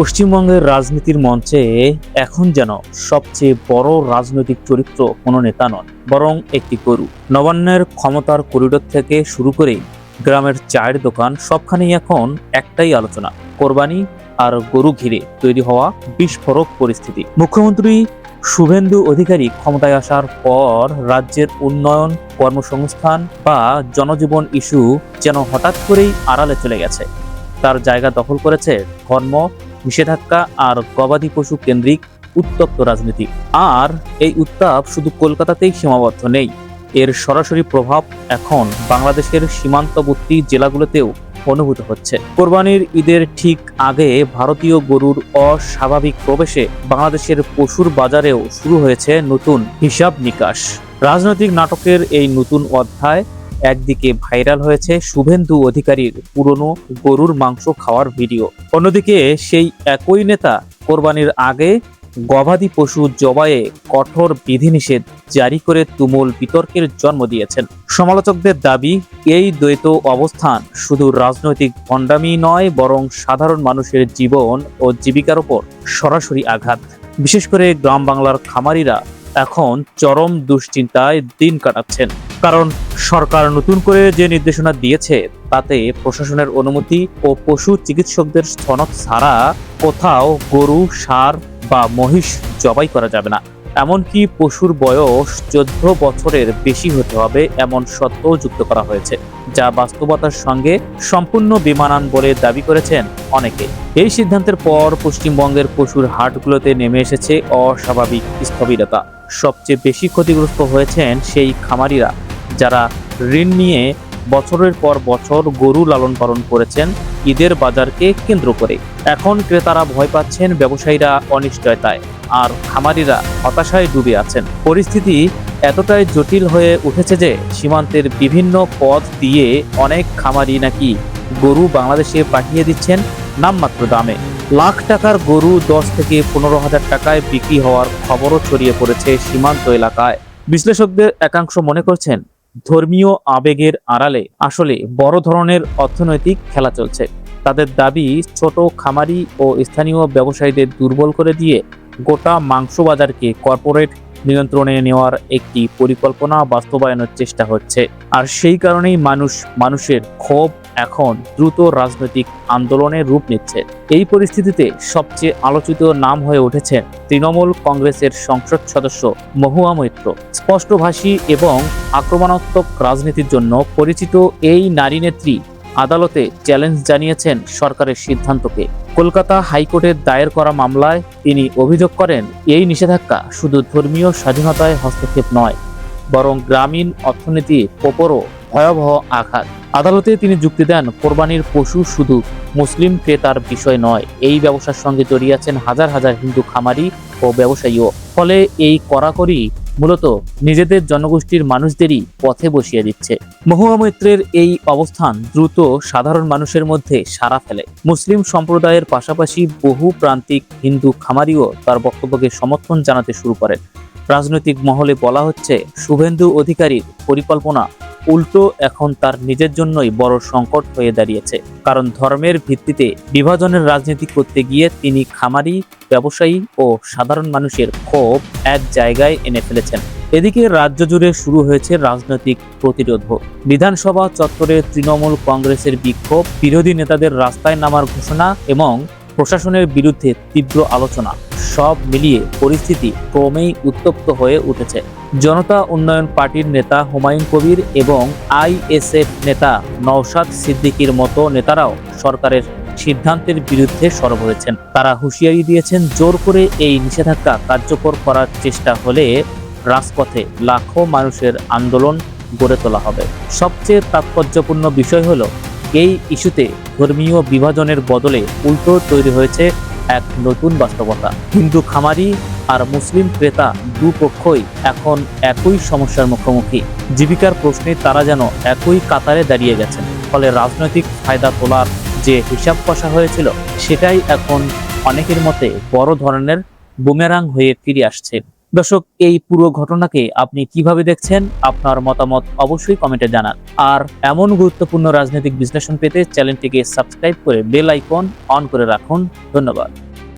পশ্চিমবঙ্গের রাজনীতির মঞ্চে এখন যেন সবচেয়ে বড় রাজনৈতিক চরিত্র কোনো নেতা নন, বরং একটি গরু। নবান্নের ক্ষমতার করিডোর থেকে শুরু করে গ্রামের চায়ের দোকান, সবখানেই এখন একটাই আলোচনা, কোরবানি আর গরু ঘিরে তৈরি হওয়া বিস্ফোরক পরিস্থিতি। মুখ্যমন্ত্রী শুভেন্দু অধিকারী ক্ষমতায় আসার পর রাজ্যের উন্নয়ন, কর্মসংস্থান বা জনজীবন ইস্যু যেন হঠাৎ করেই আড়ালে চলে গেছে। তার জায়গা দখল করেছে ধর্ম, নিষেধাজ্ঞা আর গবাদি পশু কেন্দ্রিক উত্তপ্ত রাজনীতি। আর এই উত্তাপ শুধু কলকাতাতেই সীমাবদ্ধ নেই, এর সরাসরি প্রভাব এখন বাংলাদেশের সীমান্তবর্তী জেলাগুলোতেও অনুভূত হচ্ছে। কোরবানির ঈদের ঠিক আগে ভারতীয় গরুর অস্বাভাবিক প্রবেশে বাংলাদেশের পশুর বাজারেও শুরু হয়েছে নতুন হিসাব নিকাশ। রাজনৈতিক নাটকের এই নতুন অধ্যায়, একদিকে ভাইরাল হয়েছে শুভেন্দু অধিকারীর পুরনো গরুর মাংস খাওয়ার ভিডিও, অন্যদিকে সেই একই নেতা কোরবানির আগে গবাদি পশু জবাইয়ে কঠোর বিধিনিষেধ জারি করে তুমুল বিতর্কের জন্ম দিয়েছেন। সমালোচকদের দাবি, এই দ্বৈত অবস্থান শুধু রাজনৈতিক ভণ্ডামি নয়, বরং সাধারণ মানুষের জীবন ও জীবিকার উপর সরাসরি আঘাত। বিশেষ করে গ্রাম বাংলার খামারিরা এখন চরম দুশ্চিন্তায় দিন কাটাচ্ছেন, কারণ সরকার নতুন করে যে নির্দেশনা দিয়েছে তাতে প্রশাসনের অনুমতি ও পশু চিকিৎসকদের সনদ ছাড়া কোথাও গরু, ষাঁড় বা মহিষ জবাই করা যাবে না। এমনকি পশুর বয়স 14 বছরের বেশি হতে হবে এমন শর্তও যুক্ত করা হয়েছে, যা বাস্তবতার সঙ্গে সম্পূর্ণ বেমানান বলে দাবি করেছেন অনেকে। এই সিদ্ধান্তের পর পশ্চিমবঙ্গের পশুর হাটগুলোতে নেমে এসেছে অস্বাভাবিক স্থবিরতা। সবচেয়ে বেশি ক্ষতিগ্রস্ত হয়েছেন সেই খামারিরা যারা ঋণ নিয়ে বছরের পর বছর গরু লালন পালন করেছেন ঈদের বাজারকে কেন্দ্র করে। এখন ক্রেতারা ভয় পাচ্ছেন, ব্যবসায়ীরা অনিশ্চয়তায়, আর খামারিরা হতাশায় ডুবে আছেন। পরিস্থিতি এতটাই জটিল হয়ে উঠেছে যে সীমান্তের বিভিন্ন পথ দিয়ে অনেক খামারি নাকি গরু বাংলাদেশে পাঠিয়ে দিচ্ছেন নামমাত্র দামে। লাখ টাকার গরু 10 থেকে 15,000 টাকায় বিক্রি হওয়ার খবরও ছড়িয়ে পড়েছে সীমান্ত এলাকায়। বিশ্লেষকদের একাংশ মনে করছেন, ধর্মীয় আবেগের আড়ালে আসলে বড় ধরনের অর্থনৈতিক খেলা চলছে। তাদের দাবি, ছোট খামারি ও স্থানীয় ব্যবসায়ীদের দুর্বল করে দিয়ে গোটা মাংস বাজারকে কর্পোরেট নিয়ন্ত্রণে নেওয়ার একটি পরিকল্পনা বাস্তবায়নের চেষ্টা হচ্ছে। আর সেই কারণেই মানুষের ক্ষোভ এখন দ্রুত রাজনৈতিক আন্দোলনের রূপ নিচ্ছে। এই পরিস্থিতিতে সবচেয়ে আলোচিত নাম হয়ে উঠেছেন তৃণমূল কংগ্রেসের সংসদ সদস্য মহুয়া মৈত্র। স্পষ্টভাষী এবং আক্রমণাত্মক রাজনীতির জন্য পরিচিত এই নারী নেত্রী আদালতে চ্যালেঞ্জ জানিয়েছেন সরকারের সিদ্ধান্তকে। কলকাতা হাইকোর্টের দায়ের করা মামলায় তিনি অভিযোগ করেন, এই নিষেধাজ্ঞা শুধু ধর্মীয় স্বাধীনতায় হস্তক্ষেপ নয়, বরং গ্রামীণ অর্থনীতির ওপরও ভয়াবহ আঘাত। আদালতে তিনি যুক্তি দেন, কোরবানির পশু শুধু মুসলিম ক্রেতার বিষয় নয়, এই ব্যবসার সঙ্গে জড়িয়ে আছেন হাজার হাজার হিন্দু খামারি ও ব্যবসায়ীও। ফলে এই কড়াকড়ি মূলত নিজেদের জনগোষ্ঠীর মানুষদেরই পথে বসিয়ে দিচ্ছে। মহুয়া মৈত্রের এই অবস্থান দ্রুত সাধারণ মানুষের মধ্যে সাড়া ফেলে। মুসলিম সম্প্রদায়ের পাশাপাশি বহু প্রান্তিক হিন্দু খামারিও তার বক্তব্যকে সমর্থন জানাতে শুরু করেন। রাজনৈতিক মহলে বলা হচ্ছে, শুভেন্দু অধিকারীর পরিকল্পনা উল্টো এখন তার নিজের জন্যই বড় সংকট হয়ে দাঁড়িয়েছে, কারণ ধর্মের ভিত্তিতে বিভাজনের রাজনীতি করতে গিয়ে তিনি খামারি, ব্যবসায়ী ও সাধারণ মানুষের ক্ষোভ এক জায়গায় এনে ফেলেছেন। এদিকে রাজ্য জুড়ে শুরু হয়েছে রাজনৈতিক প্রতিরোধ। বিধানসভা চত্বরে তৃণমূল কংগ্রেসের বিক্ষোভ, বিরোধী নেতাদের রাস্তায় নামার ঘোষণা এবং প্রশাসনের বিরুদ্ধে তীব্র আলোচনা, সব মিলিয়ে পরিস্থিতি ক্রমেই উত্তপ্ত হয়ে উঠেছে। জনতা উন্নয়ন পার্টির নেতা হুমায়ুন কবির এবং আইএসএফ নেতা নওশাদ সিদ্দিকীর মতো নেতারাও সরকারের সিদ্ধান্তের বিরুদ্ধে সরব হয়েছেন। তারা হুঁশিয়ারি দিয়েছেন, জোর করে এই নিষেধাজ্ঞা কার্যকর করার চেষ্টা হলে রাজপথে লাখো মানুষের আন্দোলন গড়ে তোলা হবে। সবচেয়ে তাৎপর্যপূর্ণ বিষয় হলো, এই ইস্যুতে ধর্মীয় বিভাজনের বদলে উল্টো তৈরি হয়েছে এক নতুন বাস্তবতা। হিন্দু খামারি আর মুসলিম ক্রেতা দুপক্ষই এখন একই সমস্যার মুখোমুখি। জীবিকার প্রশ্নে তারা যেন একই কাতারে দাঁড়িয়ে গেছেন। ফলে রাজনৈতিক ফায়দা তোলার যে হিসাব কষা হয়েছিল, সেটাই এখন অনেকের মতে বড় ধরনের বুমেরাং হয়ে ফিরে আসছে। দর্শক, এই পুরো ঘটনাকে আপনি কিভাবে দেখছেন? আপনার মতামত অবশ্যই কমেন্টে জানান। আর এমন গুরুত্বপূর্ণ রাজনৈতিক বিশ্লেষণ পেতে চ্যানেলটিকে সাবস্ক্রাইব করে বেল আইকন অন করে রাখুন। ধন্যবাদ।